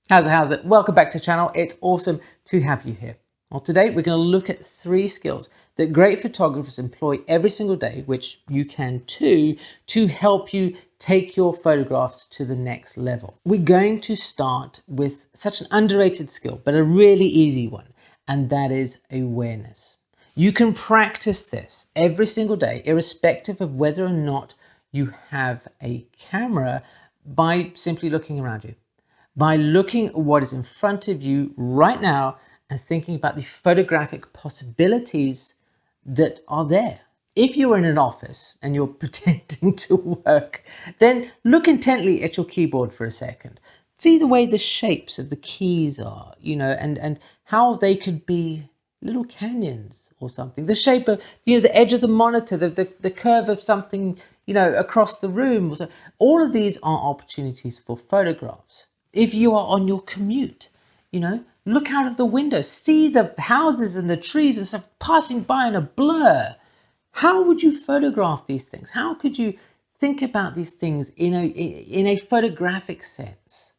How's it? Welcome back to the channel. It's awesome to have you here. Well, today we're going to look at 3 skills that great photographers employ every single day, which you can too, to help you take your photographs to the next level. We're going to start with such an underrated skill, but a really easy one, and that is awareness. You can practice this every single day, irrespective of whether or not you have a camera, by simply looking around you. By looking at what is in front of you right now and thinking about the photographic possibilities that are there. If you're in an office and you're pretending to work, then look intently at your keyboard for a second. See the way the shapes of the keys are, and how they could be little canyons or something. The shape of, the edge of the monitor, the curve of something, across the room. All of these are opportunities for photographs. If you are on your commute, look out of the window, see the houses and the trees and stuff passing by in a blur. How would you photograph these things? How could you think about these things in a photographic sense?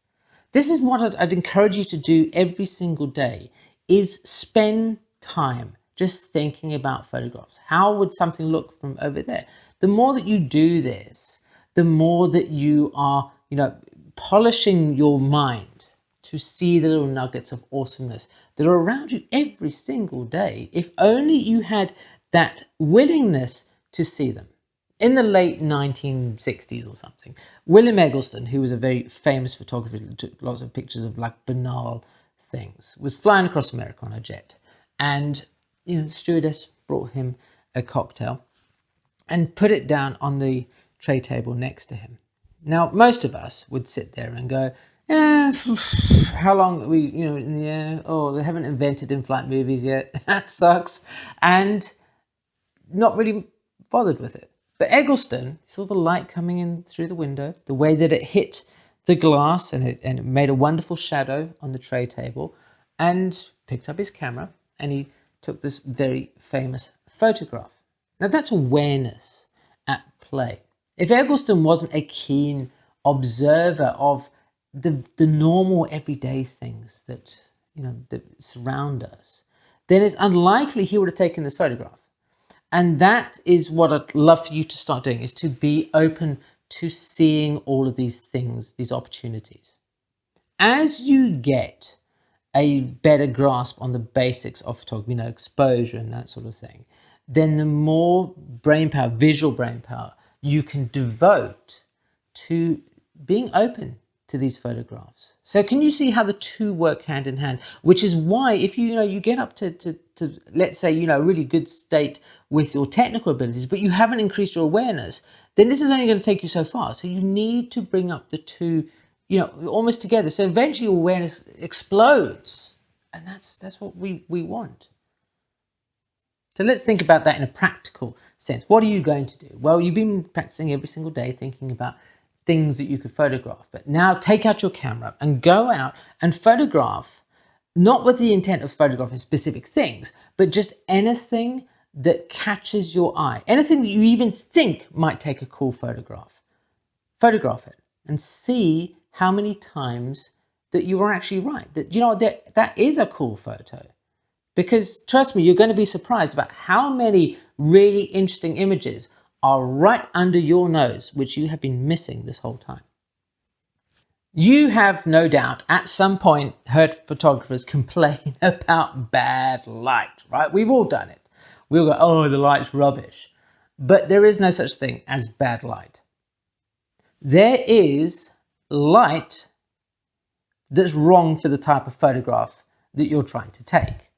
This is what I'd encourage you to do every single day, is spend time just thinking about photographs. How would something look from over there? The more that you do this, the more that you are, polishing your mind to see the little nuggets of awesomeness that are around you every single day, if only you had that willingness to see them. In the late 1960s or something, William Eggleston, who was a very famous photographer who took lots of pictures of like banal things, was flying across America on a jet, and the stewardess brought him a cocktail and put it down on the tray table next to him. Now, most of us would sit there and go, how long are we, in the air? Oh, they haven't invented in-flight movies yet. That sucks. And not really bothered with it. But Eggleston saw the light coming in through the window, the way that it hit the glass, and it made a wonderful shadow on the tray table, and picked up his camera and he took this very famous photograph. Now, that's awareness at play. If Eggleston wasn't a keen observer of the normal everyday things that surround us, then it's unlikely he would have taken this photograph. And that is what I'd love for you to start doing, is to be open to seeing all of these things, these opportunities. As you get a better grasp on the basics of photography, exposure and that sort of thing, then the more brainpower, visual brainpower, you can devote to being open to these photographs. So can you see how the two work hand in hand? Which is why if you get up to let's say, a really good state with your technical abilities, but you haven't increased your awareness, then this is only going to take you so far. So you need to bring up the two, almost together. So eventually your awareness explodes. And that's what we want. So let's think about that in a practical sense. What are you going to do? Well, you've been practicing every single day, thinking about things that you could photograph. But now take out your camera and go out and photograph, not with the intent of photographing specific things, but just anything that catches your eye. Anything that you even think might take a cool photograph. Photograph it and see how many times that you were actually right. That, that is a cool photo. Because trust me, you're going to be surprised about how many really interesting images are right under your nose, which you have been missing this whole time. You have no doubt at some point heard photographers complain about bad light, right? We've all done it. We'll go, oh, the light's rubbish. But there is no such thing as bad light. There is light that's wrong for the type of photograph that you're trying to take.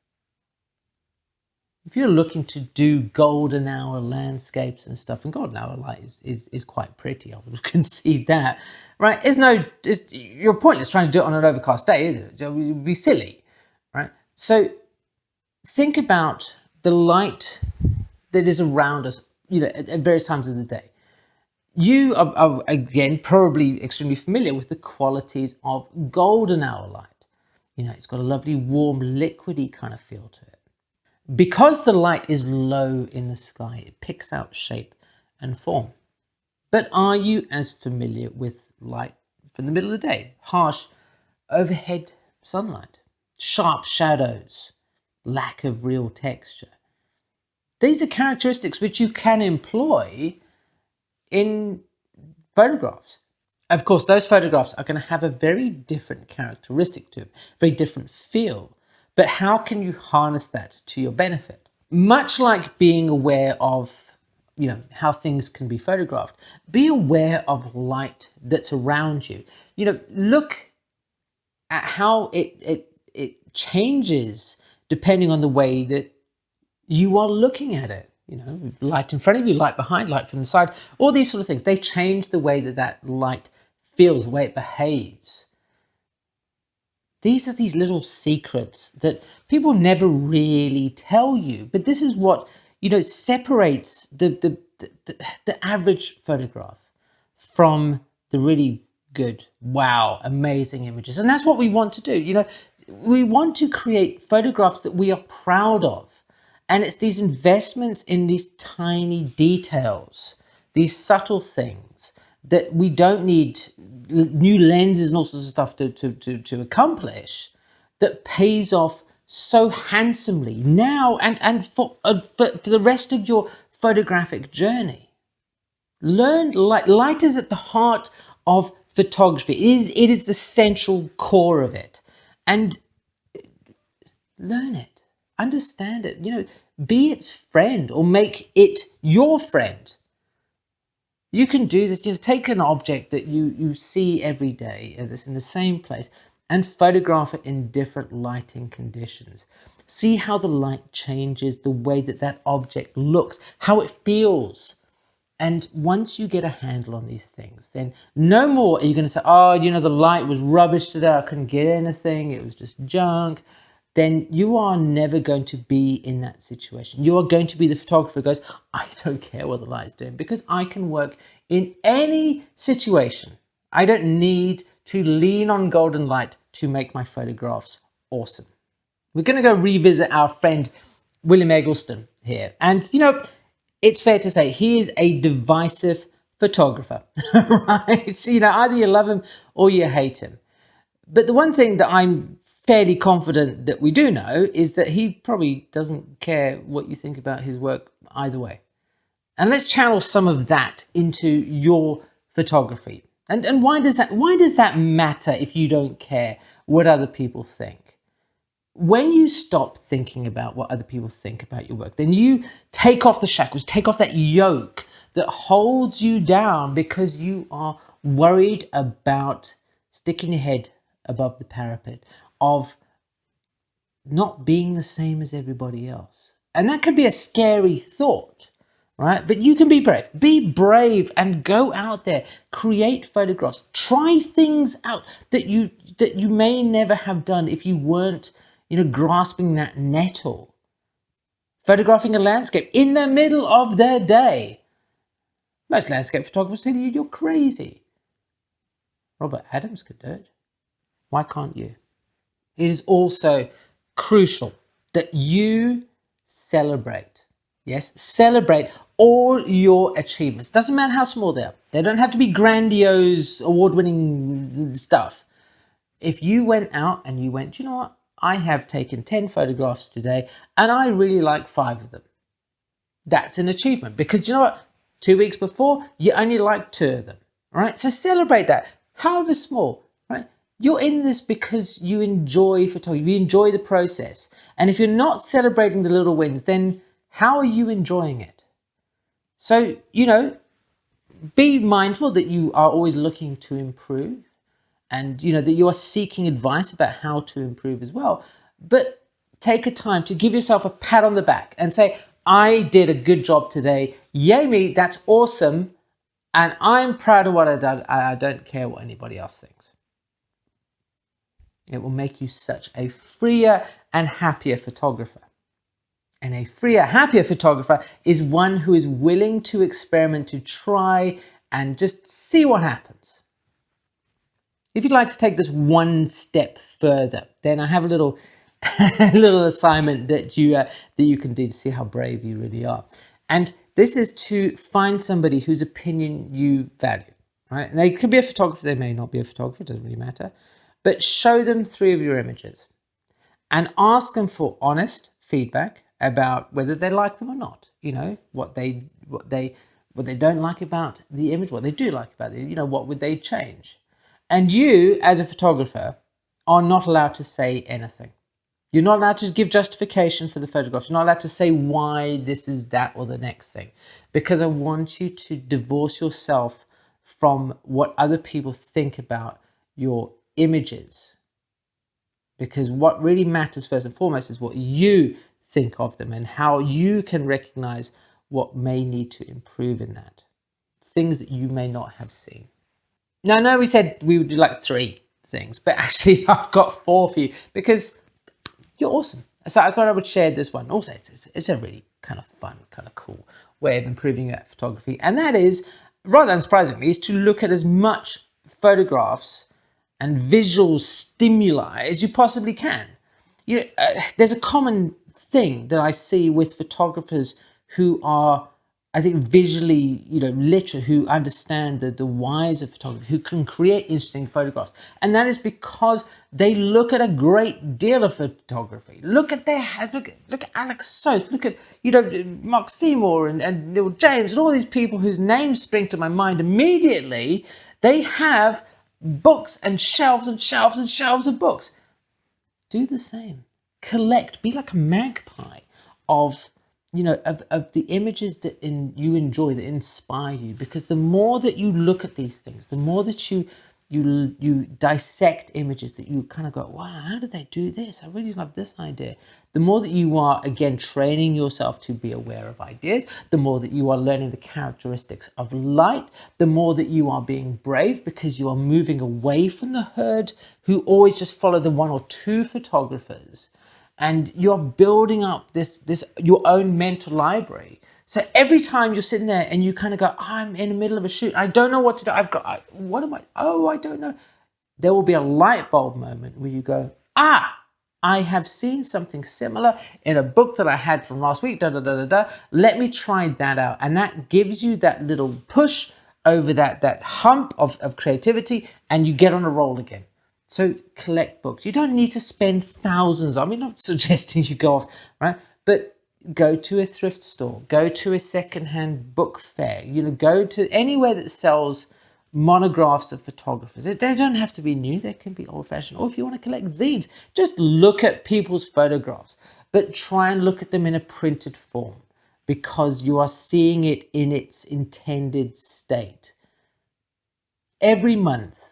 If you're looking to do golden hour landscapes and stuff, and golden hour light is quite pretty, I would concede that, right? You're pointless trying to do it on an overcast day, is it? It would be silly, right? So think about the light that is around us, at various times of the day. You are again, probably extremely familiar with the qualities of golden hour light. It's got a lovely, warm, liquidy kind of feel to it. Because the light is low in the sky, it picks out shape and form. But are you as familiar with light from the middle of the day? Harsh overhead sunlight, sharp shadows, lack of real texture. These are characteristics which you can employ in photographs. Of course, those photographs are going to have a very different characteristic to them, very different feel. But how can you harness that to your benefit? Much like being aware of, how things can be photographed, be aware of light that's around you. Look at how it changes depending on the way that you are looking at it. Light in front of you, light behind, light from the side, all these sort of things. They change the way that light feels, the way it behaves. These are these little secrets that people never really tell you, but this is what separates the average photograph from the really good, wow, amazing images. And that's what we want to do. We want to create photographs that we are proud of. And it's these investments in these tiny details, these subtle things that we don't need new lenses and all sorts of stuff to accomplish, that pays off so handsomely now and for the rest of your photographic journey. Learn light. Light is at the heart of photography. It is the central core of it. And learn it, understand it, be its friend or make it your friend. You can do this, take an object that you see every day that's in the same place and photograph it in different lighting conditions. See how the light changes the way that object looks, how it feels. And once you get a handle on these things, then no more are you going to say, the light was rubbish today, I couldn't get anything, it was just junk. Then you are never going to be in that situation. You are going to be the photographer who goes, I don't care what the light's doing because I can work in any situation. I don't need to lean on golden light to make my photographs awesome. We're going to go revisit our friend William Eggleston here. And, it's fair to say he is a divisive photographer, right? So, either you love him or you hate him. But the one thing that I'm fairly confident that we do know is that he probably doesn't care what you think about his work either way. And let's channel some of that into your photography. And why does that matter if you don't care what other people think? When you stop thinking about what other people think about your work, then you take off the shackles, take off that yoke that holds you down because you are worried about sticking your head above the parapet of not being the same as everybody else. And that could be a scary thought, right? But you can be brave. Be brave and go out there, create photographs, try things out that you may never have done if you weren't, grasping that nettle. Photographing a landscape in the middle of their day. Most landscape photographers tell you you're crazy. Robert Adams could do it. Why can't you? It is also crucial that you celebrate. Yes, celebrate all your achievements. Doesn't matter how small they are. They don't have to be grandiose, award-winning stuff. If you went out and you went, you know what? I have taken 10 photographs today and I really like 5 of them. That's an achievement because you know what? 2 weeks before, you only liked 2 of them. All right? So celebrate that, however small, right? You're in this because you enjoy photography, you enjoy the process. And if you're not celebrating the little wins, then how are you enjoying it? So, be mindful that you are always looking to improve and, that you are seeking advice about how to improve as well. But take a time to give yourself a pat on the back and say, I did a good job today. Yay me, that's awesome. And I'm proud of what I did. I don't care what anybody else thinks. It will make you such a freer and happier photographer. And a freer, happier photographer is one who is willing to experiment, to try and just see what happens. If you'd like to take this one step further, then I have a little assignment that you can do to see how brave you really are. And this is to find somebody whose opinion you value. Right? And they could be a photographer, they may not be a photographer, it doesn't really matter. but show them 3 of your images and ask them for honest feedback about whether they like them or not. You know, what they don't like about the image, what they do like about it, you know, what would they change? And you, as a photographer, are not allowed to say anything. You're not allowed to give justification for the photographs. You're not allowed to say why this is that or the next thing, because I want you to divorce yourself from what other people think about your images. Because what really matters first and foremost is what you think of them and how you can recognize what may need to improve in that. Things that you may not have seen. Now, I know we said we would do like 3 things, but actually I've got 4 for you because you're awesome. So I thought I would share this one. Also, it's a really kind of fun, kind of cool way of improving your photography. And that is, rather unsurprisingly, is to look at as much photographs and visual stimuli as you possibly can. You know, there's a common thing that I see with photographers who are, I think, visually, you know, literate, who understand the whys of photography, who can create interesting photographs. And that is because they look at a great deal of photography. Look at Alex Soth, look at, you know, Mark Seymour and Neil James and all these people whose names spring to my mind immediately. They have books and shelves and shelves and shelves of books. Do the same. Collect, be like a magpie of, you know, of the images that you enjoy, that inspire you. Because the more that you look at these things, the more that you dissect images, that you kind of go, wow, how did they do this? I really love this idea. The more that you are, again, training yourself to be aware of ideas, the more that you are learning the characteristics of light, the more that you are being brave because you are moving away from the herd who always just follow the 1 or 2 photographers. And you're building up this your own mental library. So every time you're sitting there and you kind of go, I'm in the middle of a shoot, I don't know what to do. I don't know. There will be a light bulb moment where you go, I have seen something similar in a book that I had from last week, Let me try that out. And that gives you that little push over that hump of creativity, and you get on a roll again. So collect books. You don't need to spend thousands. I'm not suggesting you go off, right? But go to a thrift store, go to a secondhand book fair, you know, go to anywhere that sells monographs of photographers. They don't have to be new. They can be old fashioned. Or if you want to collect zines, just look at people's photographs, but try and look at them in a printed form because you are seeing it in its intended state. Every month,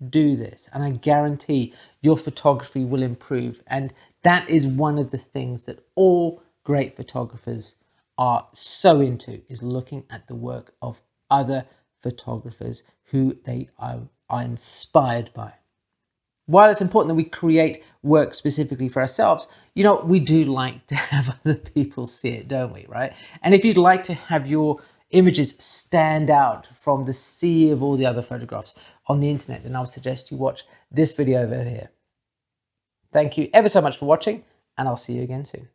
do this, and I guarantee your photography will improve. And that is one of the things that all great photographers are so into, is looking at the work of other photographers who they are inspired by. While it's important that we create work specifically for ourselves, you know, we do like to have other people see it, don't we, right? And if you'd like to have your images stand out from the sea of all the other photographs on the internet, then I would suggest you watch this video over here. Thank you ever so much for watching, and I'll see you again soon.